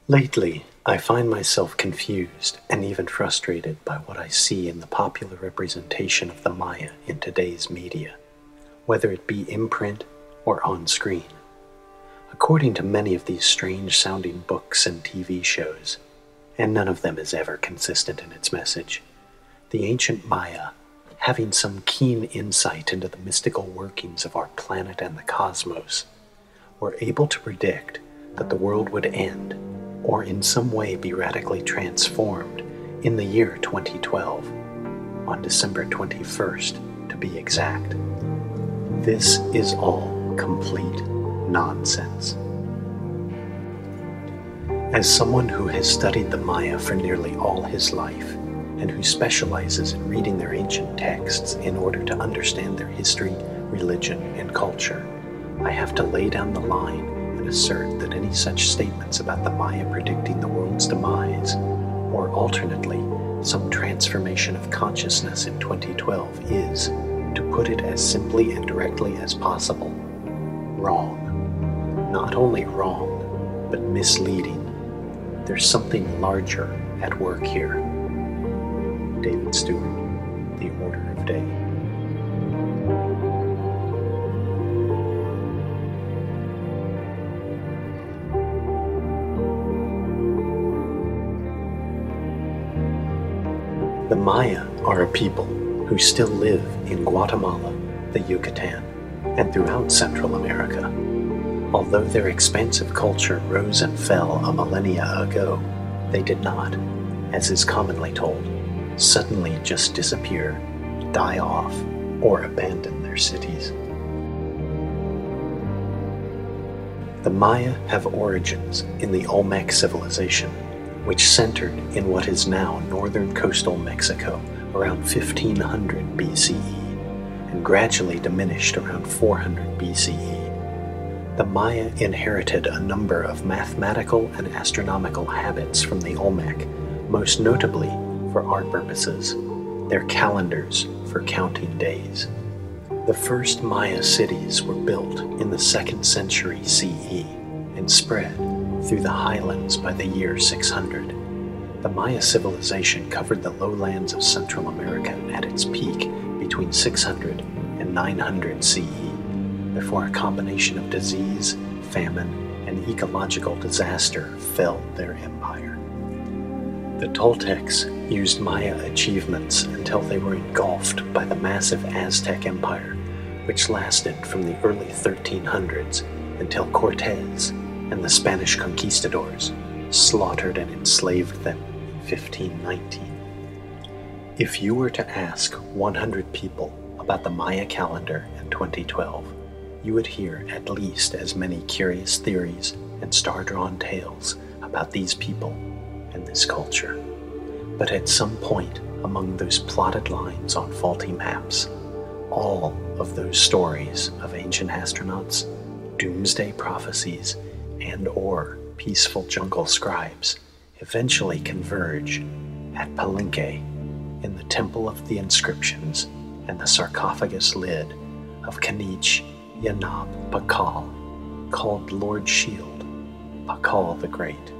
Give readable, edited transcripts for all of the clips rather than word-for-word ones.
Lately, I find myself confused and even frustrated by what I see in the popular representation of the Maya in today's media, whether it be in print or on screen. According to many of these strange-sounding books and TV shows, and none of them is ever consistent in its message, the ancient Maya, having some keen insight into the mystical workings of our planet and the cosmos, were able to predict that the world would end or in some way be radically transformed in the year 2012, on December 21st to be exact. This is all complete nonsense. As someone who has studied the Maya for nearly all his life, and who specializes in reading their ancient texts in order to understand their history, religion, and culture, I have to lay down the line and assert that any such statements about the Maya predicting the world's demise, or alternately, some transformation of consciousness in 2012 is, to put it as simply and directly as possible, wrong. Not only wrong, but misleading. There's something larger at work here. David Stewart, The Order of Day. The Maya are a people who still live in Guatemala, the Yucatan, and throughout Central America. Although their expansive culture rose and fell a millennia ago, they did not, as is commonly told, suddenly just disappear, die off, or abandon their cities. The Maya have origins in the Olmec civilization, which centered in what is now northern coastal Mexico around 1500 BCE and gradually diminished around 400 BCE. The Maya inherited a number of mathematical and astronomical habits from the Olmec, most notably, for art purposes, their calendars for counting days. The first Maya cities were built in the 2nd century CE and spread through the highlands by the year 600. The Maya civilization covered the lowlands of Central America at its peak between 600 and 900 CE, before a combination of disease, famine, and ecological disaster felled their empire. The Toltecs used Maya achievements until they were engulfed by the massive Aztec Empire, which lasted from the early 1300s until Cortés and the Spanish conquistadors slaughtered and enslaved them in 1519. If you were to ask 100 people about the Maya calendar in 2012, you would hear at least as many curious theories and star-drawn tales about these people and this culture. But at some point among those plotted lines on faulty maps, all of those stories of ancient astronauts, doomsday prophecies, and/or peaceful jungle scribes eventually converge at Palenque in the Temple of the Inscriptions and the sarcophagus lid of Canich Yanab Pakal, called Lord Shield, Pakal the Great.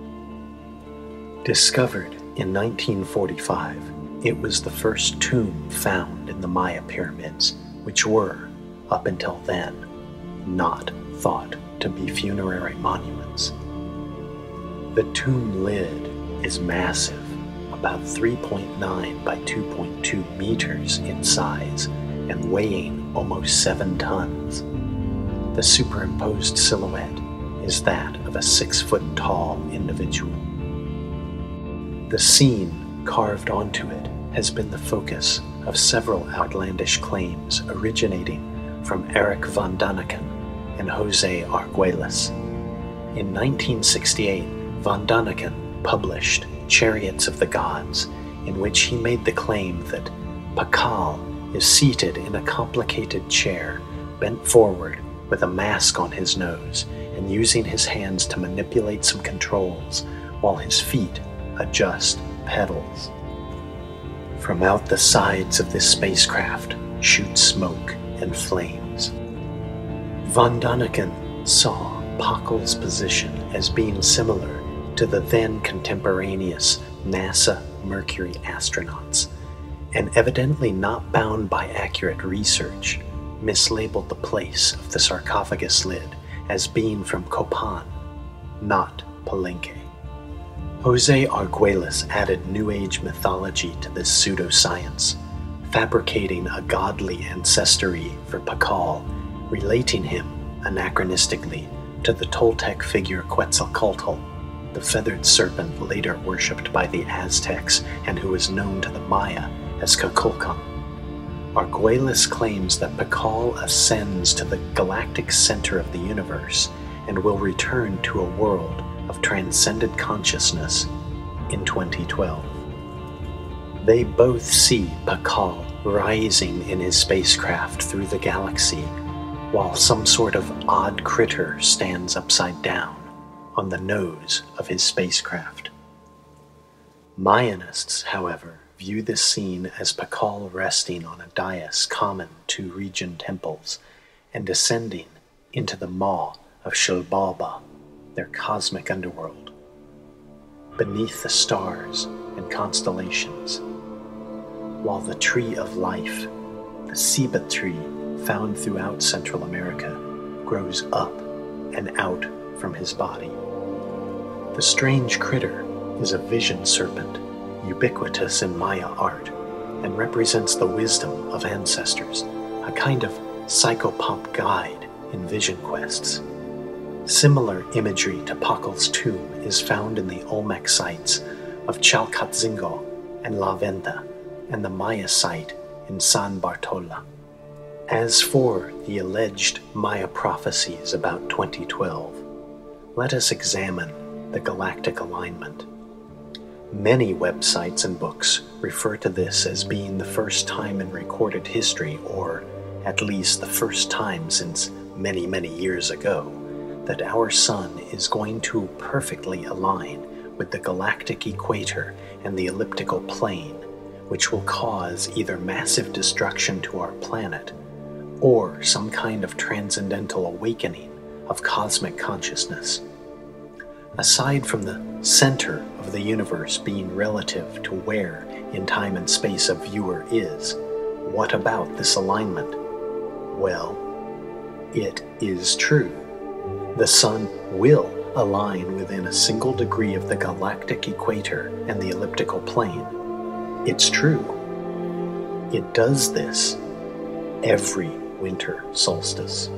Discovered in 1945, it was the first tomb found in the Maya pyramids, which were, up until then, not thought to be funerary monuments. The tomb lid is massive, about 3.9 by 2.2 meters in size and weighing almost 7 tons. The superimposed silhouette is that of a 6-foot-tall individual. The scene carved onto it has been the focus of several outlandish claims originating from Eric von Daniken and Jose Argüelles. In 1968, von Daniken published Chariots of the Gods, in which he made the claim that Pakal is seated in a complicated chair, bent forward with a mask on his nose, and using his hands to manipulate some controls while his feet adjust pedals. From out the sides of this spacecraft shoot smoke and flames. Von Daniken saw Pakal's position as being similar to the then contemporaneous NASA Mercury astronauts, and evidently not bound by accurate research, mislabeled the place of the sarcophagus lid as being from Copan, not Palenque. Jose Argüelles added New Age mythology to this pseudoscience, fabricating a godly ancestry for Pakal, relating him, anachronistically, to the Toltec figure Quetzalcoatl, the feathered serpent later worshipped by the Aztecs and who is known to the Maya as Kukulkan. Argüelles claims that Pakal ascends to the galactic center of the universe and will return to a world of transcended consciousness in 2012. They both see Pakal rising in his spacecraft through the galaxy, while some sort of odd critter stands upside down on the nose of his spacecraft. Mayanists, however, view this scene as Pakal resting on a dais common to region temples and descending into the maw of Shilbalba, their cosmic underworld, beneath the stars and constellations, while the tree of life, the ceiba tree found throughout Central America, grows up and out from his body. The strange critter is a vision serpent, ubiquitous in Maya art, and represents the wisdom of ancestors, a kind of psychopomp guide in vision quests. Similar imagery to Pakal's tomb is found in the Olmec sites of Chalcatzingo and La Venta, and the Maya site in San Bartola. As for the alleged Maya prophecies about 2012, let us examine the galactic alignment. Many websites and books refer to this as being the first time in recorded history, or at least the first time since many, many years ago, that our sun is going to perfectly align with the galactic equator and the elliptical plane, which will cause either massive destruction to our planet or some kind of transcendental awakening of cosmic consciousness. Aside from the center of the universe being relative to where in time and space a viewer is, what about this alignment? Well, it is true. The sun will align within a single degree of the galactic equator and the elliptical plane. It's true. It does this every winter solstice.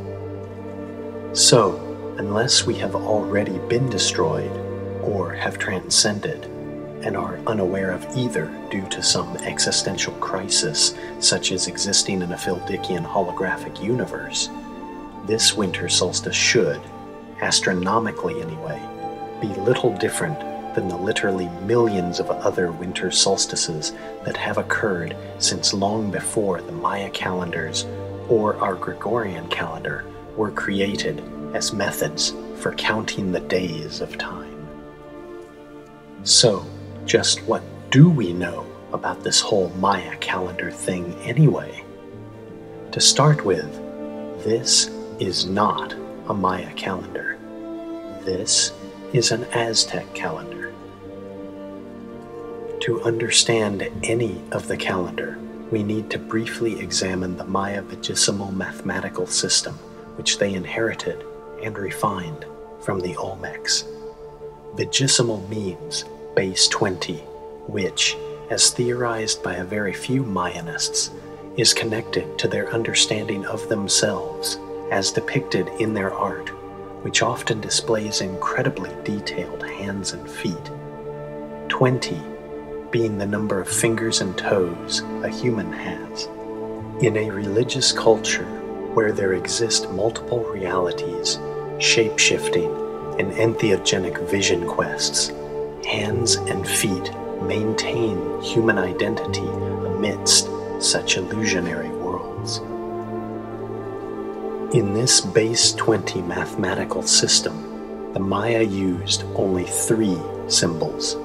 So, unless we have already been destroyed or have transcended and are unaware of either due to some existential crisis such as existing in a Phildikian holographic universe, this winter solstice should, astronomically anyway, be little different than the literally millions of other winter solstices that have occurred since long before the Maya calendars or our Gregorian calendar were created as methods for counting the days of time. So, just what do we know about this whole Maya calendar thing anyway? To start with, this is not a Maya calendar. This is an Aztec calendar. To understand any of the calendar, we need to briefly examine the Maya vigesimal mathematical system, which they inherited and refined from the Olmecs. Vigesimal means base 20, which, as theorized by a very few Mayanists, is connected to their understanding of themselves as depicted in their art, which often displays incredibly detailed hands and feet. 20 being the number of fingers and toes a human has. In a religious culture where there exist multiple realities, shape-shifting, and entheogenic vision quests, hands and feet maintain human identity amidst such illusionary worlds. In this base 20 mathematical system, the Maya used only 3 symbols.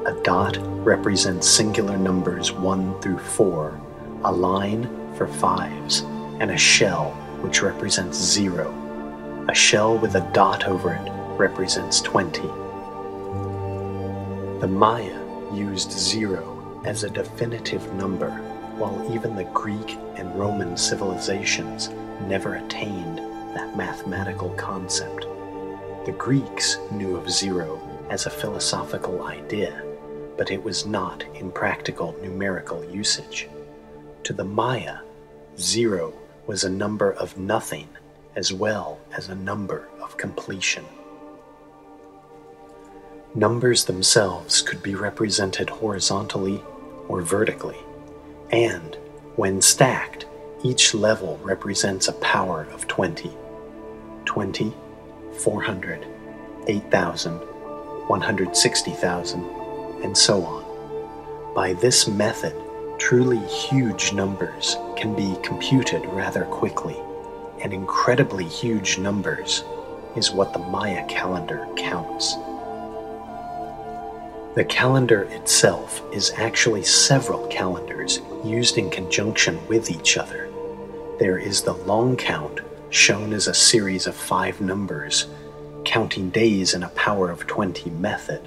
A dot represents singular numbers 1 through 4, a line for 5s, and a shell which represents 0. A shell with a dot over it represents 20. The Maya used 0 as a definitive number, while even the Greek and Roman civilizations never attained that mathematical concept. The Greeks knew of 0 as a philosophical idea, but it was not in practical numerical usage. To the Maya, 0 was a number of nothing as well as a number of completion. Numbers themselves could be represented horizontally or vertically, and when stacked, each level represents a power of 20. 20, 400, 8,000, 160,000, and so on. By this method, truly huge numbers can be computed rather quickly, and incredibly huge numbers is what the Maya calendar counts. The calendar itself is actually several calendars used in conjunction with each other. There is the long count, shown as a series of 5 numbers, counting days in a power of 20 method,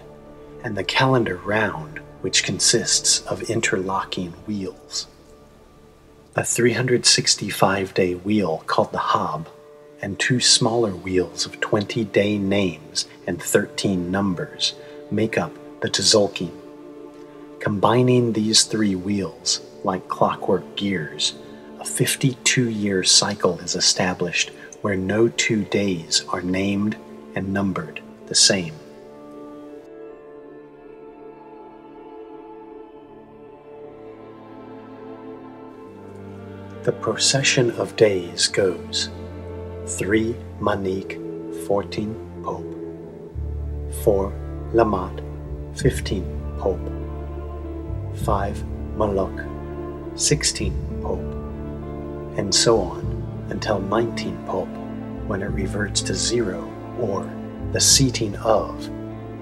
and the calendar round, which consists of interlocking wheels. A 365-day wheel called the Hab, and 2 smaller wheels of 20-day names and 13 numbers make up the Tzolk'in. Combining these 3 wheels, like clockwork gears, a 52-year cycle is established where no 2 days are named and numbered the same. The procession of days goes 3 Manik, 14 Pope, 4 Lamat, 15 Pope, 5 Moloch, 16 Pope, and so on until 19 Pope, when it reverts to 0, or the seating of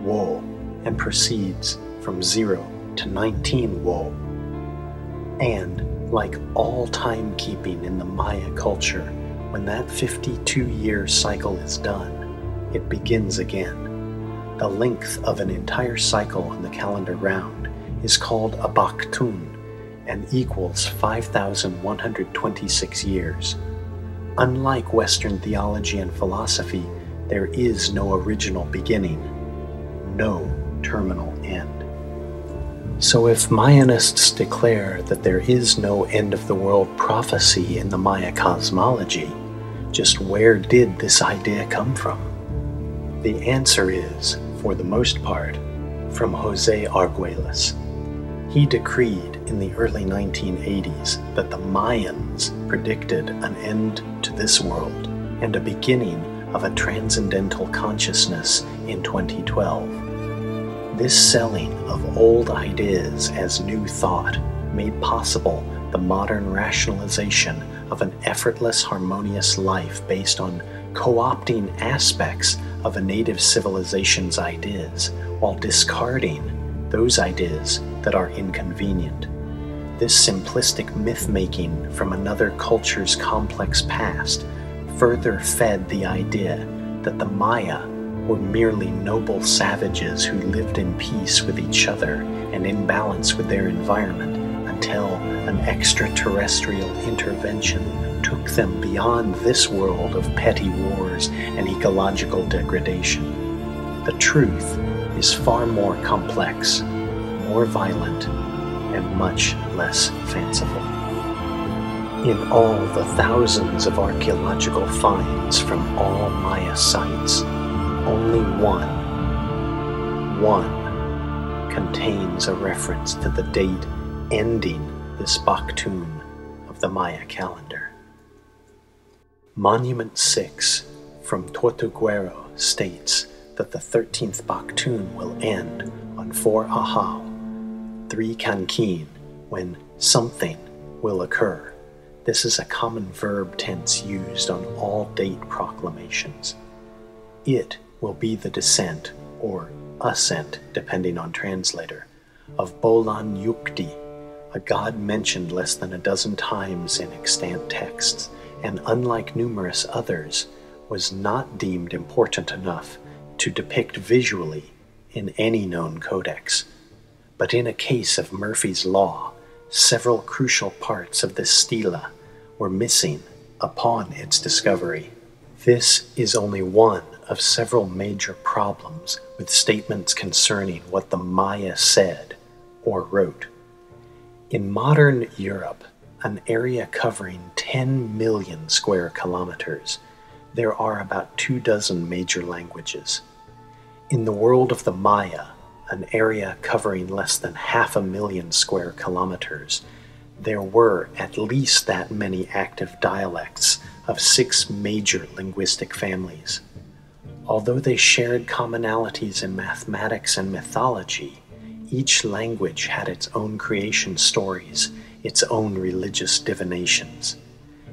Wo, and proceeds from 0 to 19 Wo. And like all timekeeping in the Maya culture, when that 52-year cycle is done, it begins again. The length of an entire cycle on the calendar round is called a Baktun and equals 5,126 years. Unlike Western theology and philosophy, there is no original beginning, no terminal end. So if Mayanists declare that there is no end-of-the-world prophecy in the Maya cosmology, just where did this idea come from? The answer is, for the most part, from José Argüelles. He decreed in the early 1980s that the Mayans predicted an end to this world and a beginning of a transcendental consciousness in 2012. This selling of old ideas as new thought made possible the modern rationalization of an effortless, harmonious life based on co-opting aspects of a native civilization's ideas while discarding those ideas that are inconvenient. This simplistic myth-making from another culture's complex past further fed the idea that the Maya were merely noble savages who lived in peace with each other and in balance with their environment until an extraterrestrial intervention took them beyond this world of petty wars and ecological degradation. The truth is far more complex, more violent, and much less fanciful. In all the thousands of archaeological finds from all Maya sites, only one contains a reference to the date ending this Baktun of the Maya calendar. Monument 6 from Tortuguero states that the 13th Baktun will end on 4 Ahau, 3 Kankin, when something will occur. This is a common verb tense used on all date proclamations. It will be the descent, or ascent, depending on translator, of Bolan Yukti, a god mentioned less than a dozen times in extant texts, and unlike numerous others, was not deemed important enough to depict visually in any known codex. But in a case of Murphy's Law, several crucial parts of the stela were missing upon its discovery. This is only one of several major problems with statements concerning what the Maya said or wrote. In modern Europe, an area covering 10 million square kilometers, there are about 24 major languages. In the world of the Maya, an area covering less than 500,000 square kilometers, there were at least that many active dialects of 6 major linguistic families. Although they shared commonalities in mathematics and mythology, each language had its own creation stories, its own religious divinations.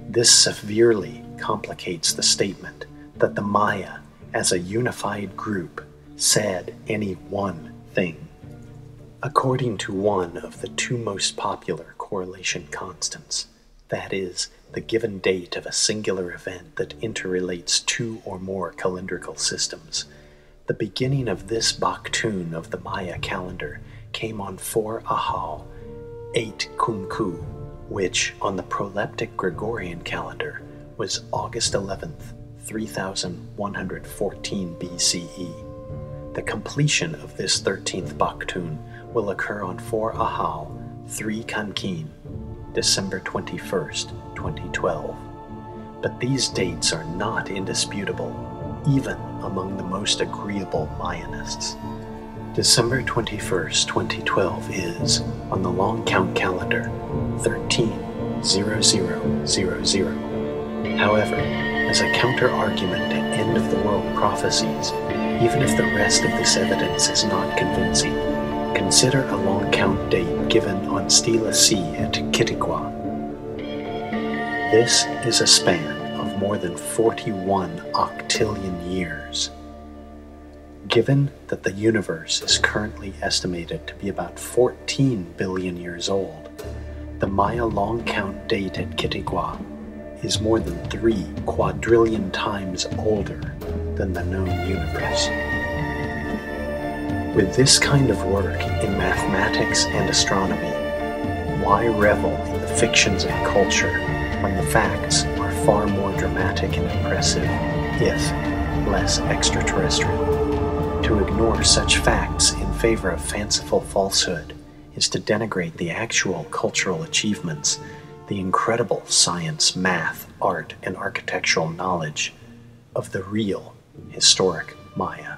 This severely complicates the statement that the Maya, as a unified group, said any one thing. According to one of the 2 most popular correlation constants, that is, the given date of a singular event that interrelates 2 or more calendrical systems, the beginning of this Baktun of the Maya calendar came on 4 Ahau, 8 Kunku, which on the proleptic Gregorian calendar was August 11th, 3114 BCE. The completion of this 13th Baktun will occur on 4 Ahau, 3 Kankin, December 21st, 2012. But these dates are not indisputable, even among the most agreeable Mayanists. December 21st, 2012 is, on the long count calendar, 130000. However, as a counter-argument to end-of-the-world prophecies, even if the rest of this evidence is not convincing, consider a long count date given on Stela C at Kirkesque. This is a span of more than 41 octillion years. Given that the universe is currently estimated to be about 14 billion years old, the Maya long count date at Kirkesque is more than 3 quadrillion times older than the known universe. With this kind of work in mathematics and astronomy, why revel in the fictions of culture when the facts are far more dramatic and impressive, if less extraterrestrial? To ignore such facts in favor of fanciful falsehood is to denigrate the actual cultural achievements, the incredible science, math, art, and architectural knowledge of the real historic Maya.